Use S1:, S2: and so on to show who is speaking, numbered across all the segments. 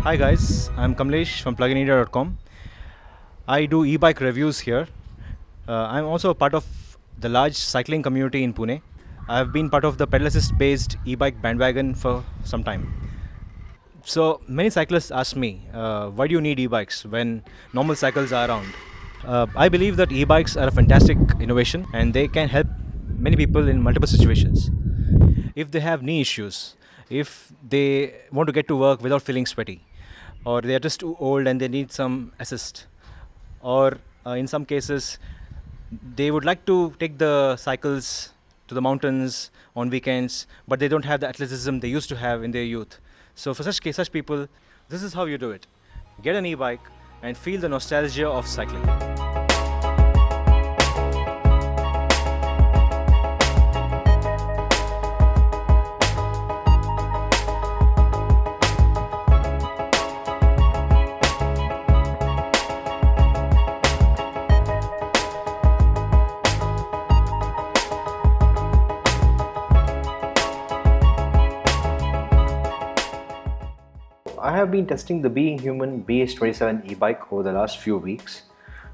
S1: Hi guys, I'm Kamlesh from pluginindia.com. I do e-bike reviews here. I'm also a part of the large cycling community in Pune. I've been part of the pedal assist based e-bike bandwagon for some time. So many cyclists ask me, why do you need e-bikes when normal cycles are around? I believe that e-bikes are a fantastic innovation and they can help many people in multiple situations. If they have knee issues, if they want to get to work without feeling sweaty, or they are just too old and they need some assist, or in some cases, they would like to take the cycles to the mountains on weekends, but they don't have the athleticism they used to have in their youth. So for such people, this is how you do it: get an e-bike and feel the nostalgia of cycling.
S2: I have been testing the Being Human BH27 e-bike over the last few weeks.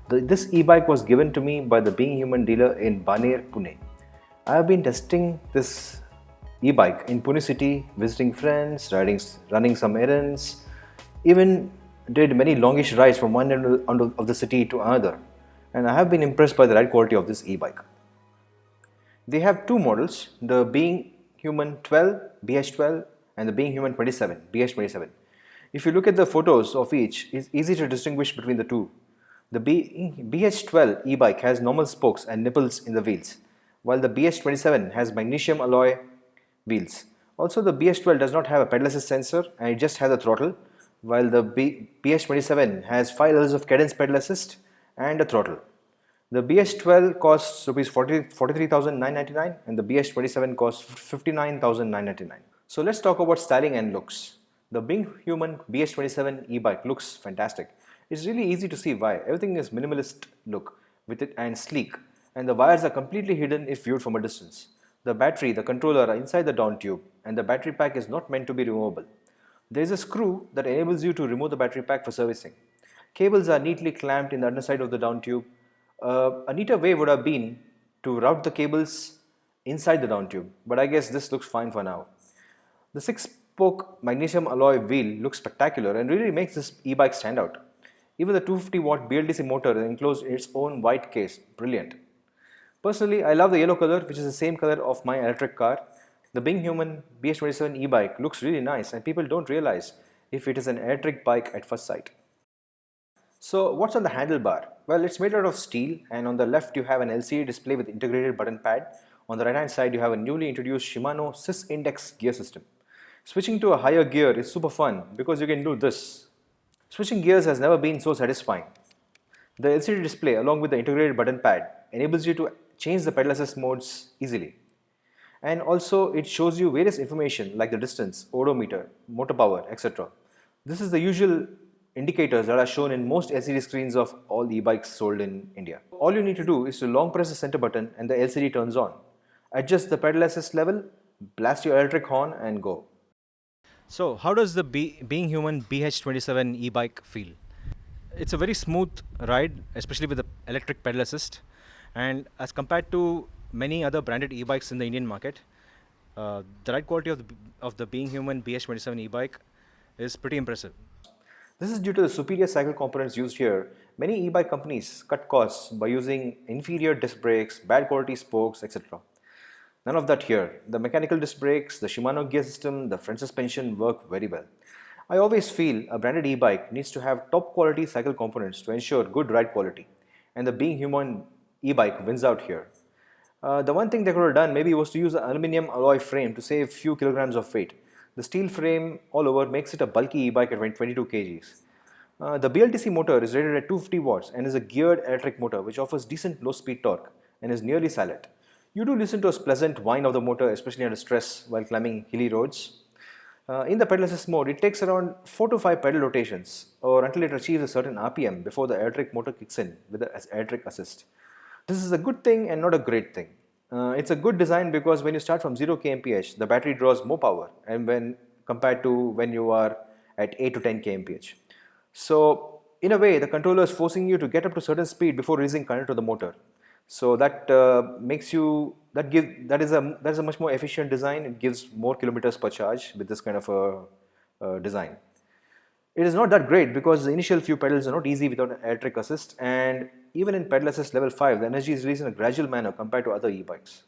S2: This e-bike was given to me by the Being Human dealer in Baner, Pune. I have been testing this e-bike in Pune city, visiting friends, running some errands, even did many longish rides from one end of the city to another. And I have been impressed by the ride quality of this e-bike. They have two models, the Being Human 12 BH12 and the Being Human 27 BH27. If you look at the photos of each, it's easy to distinguish between the two. The BH12 e-bike has normal spokes and nipples in the wheels, while the BH27 has magnesium alloy wheels. Also, the BH12 does not have a pedal assist sensor and it just has a throttle, while the BH27 has 5 levels of cadence pedal assist and a throttle. The BH12 costs Rs 43,999 and the BH27 costs 59,999. So let's talk about styling and looks. The Being Human BH27 e-bike looks fantastic. It's really easy to see why. Everything is minimalist look with it and sleek, and the wires are completely hidden if viewed from a distance. The battery, the controller are inside the down tube, and the battery pack is not meant to be removable. There is a screw that enables you to remove the battery pack for servicing. Cables are neatly clamped in the underside of the down tube. A neater way would have been to route the cables inside the down tube, but I guess this looks fine for now. The 6-spoke magnesium alloy wheel looks spectacular and really makes this e-bike stand out. Even the 250 watt BLDC motor is enclosed in its own white case, brilliant. Personally, I love the yellow color, which is the same color of my electric car. The Being Human BH27 e-bike looks really nice and people don't realize if it is an electric bike at first sight. So what's on the handlebar? Well, it's made out of steel, and on the left you have an LCD display with integrated button pad. On the right hand side you have a newly introduced Shimano Sys Index gear system. Switching to a higher gear is super fun because you can do this. Switching gears has never been so satisfying. The LCD display along with the integrated button pad enables you to change the pedal assist modes easily. And also it shows you various information like the distance, odometer, motor power, etc. This is the usual indicators that are shown in most LCD screens of all e-bikes sold in India. All you need to do is to long press the center button and the LCD turns on. Adjust the pedal assist level, blast your electric horn and go.
S1: So how does the Being Human BH27 e-bike feel? It's a very smooth ride, especially with the electric pedal assist, and as compared to many other branded e-bikes in the Indian market, the ride quality of the Being Human BH27 e-bike is pretty impressive.
S2: This is due to the superior cycle components used here. Many e-bike companies cut costs by using inferior disc brakes, bad quality spokes, etc. None of that here. The mechanical disc brakes, the Shimano gear system, the front suspension work very well. I always feel a branded e-bike needs to have top quality cycle components to ensure good ride quality, and the Being Human e-bike wins out here. The one thing they could have done maybe was to use an aluminum alloy frame to save few kilograms of weight. The steel frame all over makes it a bulky e-bike at 22 kgs. The BLTC motor is rated at 250 watts and is a geared electric motor which offers decent low speed torque and is nearly silent. You do listen to a pleasant whine of the motor, especially under stress while climbing hilly roads. In the pedal assist mode, it takes around 4 to 5 pedal rotations or until it achieves a certain RPM before the electric motor kicks in with the electric assist. This is a good thing and not a great thing. It's a good design because when you start from 0 kmph, the battery draws more power, and when compared to when you are at 8 to 10 kmph. So in a way, the controller is forcing you to get up to certain speed before releasing current to the motor. So that that is a much more efficient design. It gives more kilometers per charge with this kind of a design. It is not that great because the initial few pedals are not easy without an electric assist, and even in pedal assist level 5, the energy is released in a gradual manner compared to other e-bikes.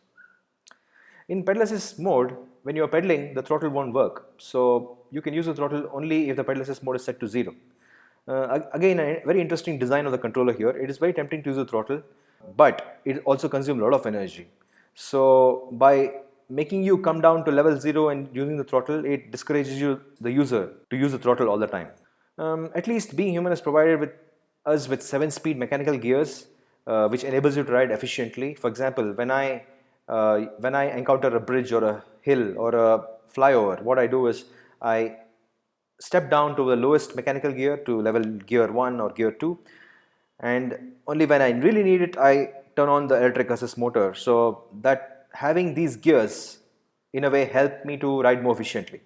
S2: In pedal assist mode, when you are pedaling, the throttle won't work. So you can use the throttle only if the pedal assist mode is set to 0. Again, a very interesting design of the controller here. It is very tempting to use the throttle, but it also consumes a lot of energy. So by making you come down to level 0 and using the throttle, it discourages the user to use the throttle all the time. At least Being Human has provided us with 7-speed mechanical gears, which enables you to ride efficiently. For example, when I encounter a bridge or a hill or a flyover, what I do is I step down to the lowest mechanical gear, to level gear 1 or gear 2, and only when I really need it, I turn on the electric assist motor. So that having these gears in a way helped me to ride more efficiently.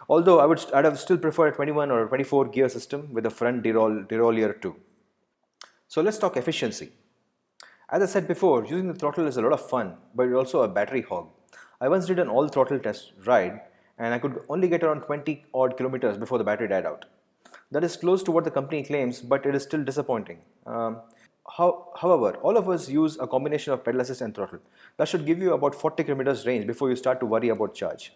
S2: Although I'd have still preferred a 21 or a 24 gear system with a front derailleur too. So let's talk efficiency. As I said before, using the throttle is a lot of fun, but it's also a battery hog. I once did an all throttle test ride and I could only get around 20 odd kilometers before the battery died out. That is close to what the company claims, but it is still disappointing. However, all of us use a combination of pedal assist and throttle. That should give you about 40 kilometers range before you start to worry about charge.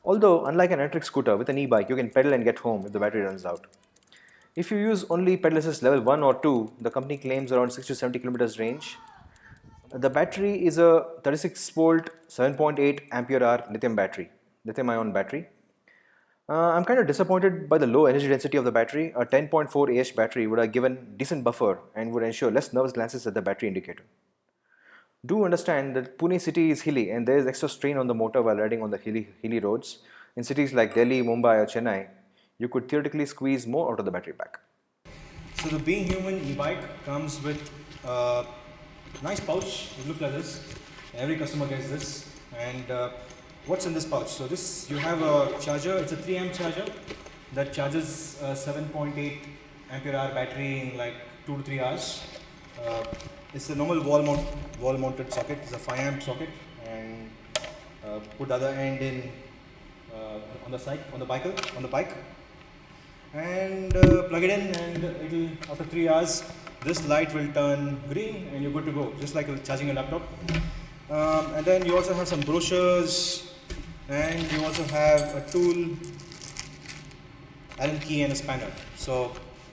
S2: Although, unlike an electric scooter, with an e-bike, you can pedal and get home if the battery runs out. If you use only pedal assist level 1 or 2, the company claims around 60 to 70 kilometers range. The battery is a 36 volt 7.8 ampere hour lithium ion battery. I'm kind of disappointed by the low energy density of the battery. A 10.4 Ah battery would have given decent buffer and would ensure less nervous glances at the battery indicator. Do understand that Pune city is hilly and there is extra strain on the motor while riding on the hilly roads. In cities like Delhi, Mumbai or Chennai, you could theoretically squeeze more out of the battery pack.
S1: So the Being Human e-bike comes with a nice pouch. It looks like this. Every customer gets this. And what's in this pouch? So this, you have a charger. It's a 3 amp charger that charges a 7.8 ampere hour battery in like 2 to 3 hours. It's a normal wall mounted socket. It's a 5 amp socket, and put the other end in on the bike, and plug it in, and it'll, after 3 hours, this light will turn green and you're good to go, just like charging a laptop. And then you also have some brochures, and you also have a tool, Allen key and a spanner. So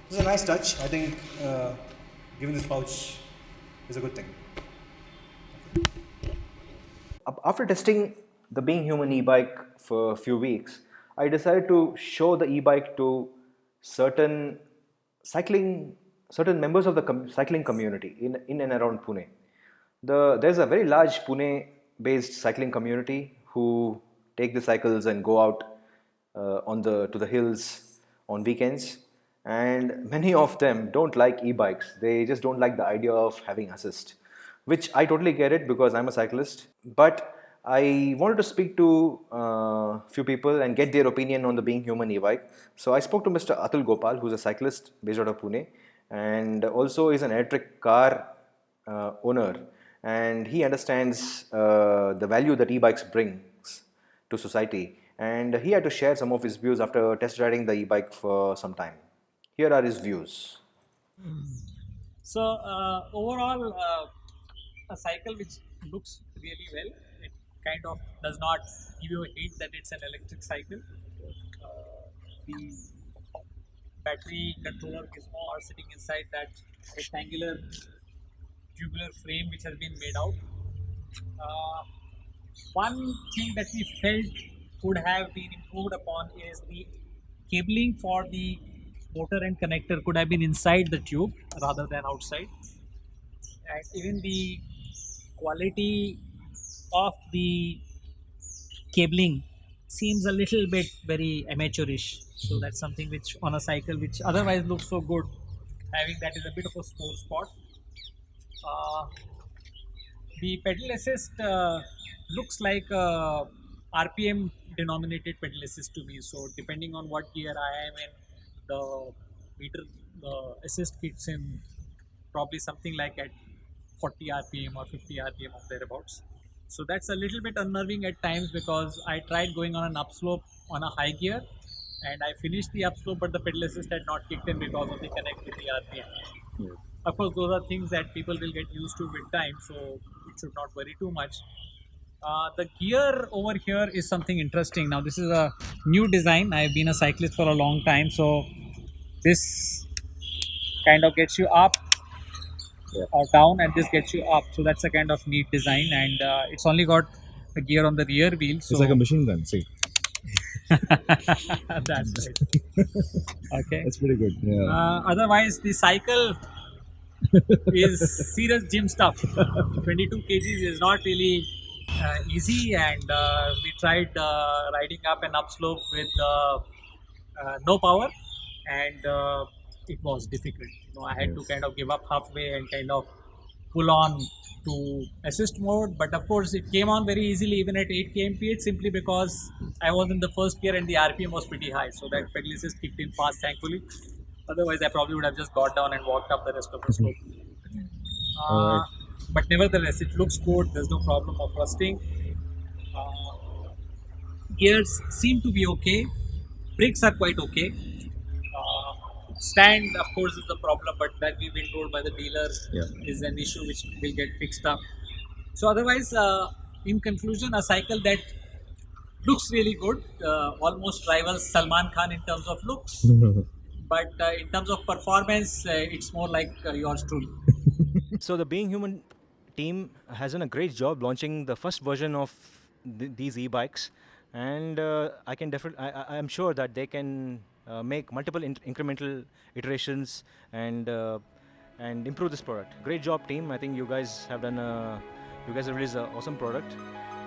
S1: this is a nice touch. I think giving this pouch is a good thing.
S2: After testing the Being Human e-bike for a few weeks, I decided to show the e-bike to certain members of the cycling community in and around Pune. There's a very large Pune-based cycling community who take the cycles and go out to the hills on weekends. And many of them don't like e-bikes. They just don't like the idea of having assist, which I totally get it because I'm a cyclist. But I wanted to speak to a few people and get their opinion on the Being Human e-bike. So I spoke to Mr. Atul Gopal, who's a cyclist based out of Pune, and also is an electric car owner. And he understands the value that e-bikes brings to society. And he had to share some of his views after test riding the e-bike for some time. Here are his views.
S3: So overall, a cycle which looks really well. It kind of does not give you a hint that it's an electric cycle. The battery controller gizmo are sitting inside that rectangular tubular frame which has been made out. One thing that we felt could have been improved upon is the cabling for the motor and connector could have been inside the tube rather than outside, and even the quality of the cabling seems a little bit very amateurish. So that's something which on a cycle which otherwise looks so good, having that is a bit of a sore spot. The pedal assist looks like RPM denominated pedal assist to me. So depending on what gear I am in, the meter, the assist kicks in probably something like at 40 RPM or 50 RPM or thereabouts. So that's a little bit unnerving at times because I tried going on an upslope on a high gear and I finished the upslope, but the pedal assist had not kicked in because of the connect with the RPM. Of course, those are things that people will get used to with time, so it should not worry too much. The gear over here is something interesting. Now, this is a new design. I've been a cyclist for a long time, so this kind of gets you up or down, and this gets you up. So that's a kind of neat design, and it's only got a gear on the rear wheel. So
S4: It's like a machine gun. See,
S3: that's right. Okay.
S4: that's pretty good. Yeah.
S3: Otherwise, the cycle is serious gym stuff. 22 kgs is not really easy, and we tried riding up an upslope with no power, and it was difficult. I had to kind of give up halfway and kind of pull on to assist mode, but of course it came on very easily even at 8 kmph simply because I was in the first gear and the RPM was pretty high, so that pedal assist kicked in fast, thankfully. Otherwise I probably would have just got down and walked up the rest of the slope.
S4: Alright.
S3: But nevertheless it looks good, there's no problem of rusting. Gears seem to be okay, brakes are quite okay. Stand, of course, is the problem, but that we've been told by the dealer is an issue which will get fixed up. So, otherwise, in conclusion, a cycle that looks really good, almost rivals Salman Khan in terms of looks, but in terms of performance, it's more like yours truly.
S1: So the Being Human team has done a great job launching the first version of these e-bikes, and I'm sure that they can make multiple incremental iterations and improve this product. Great job, team. I think you guys have released an awesome product,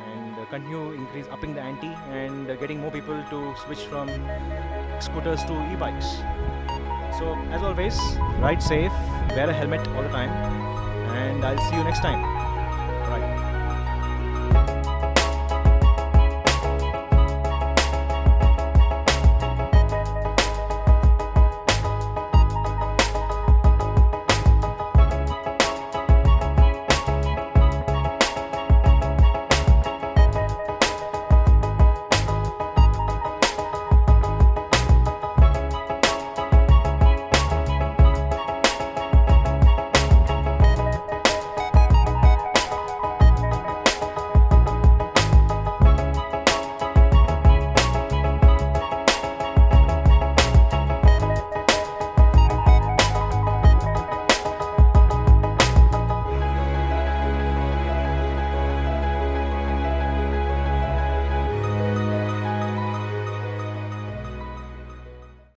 S1: and continue upping the ante and getting more people to switch from scooters to e-bikes. So as always, ride safe, wear a helmet all the time, and I'll see you next time. Bye.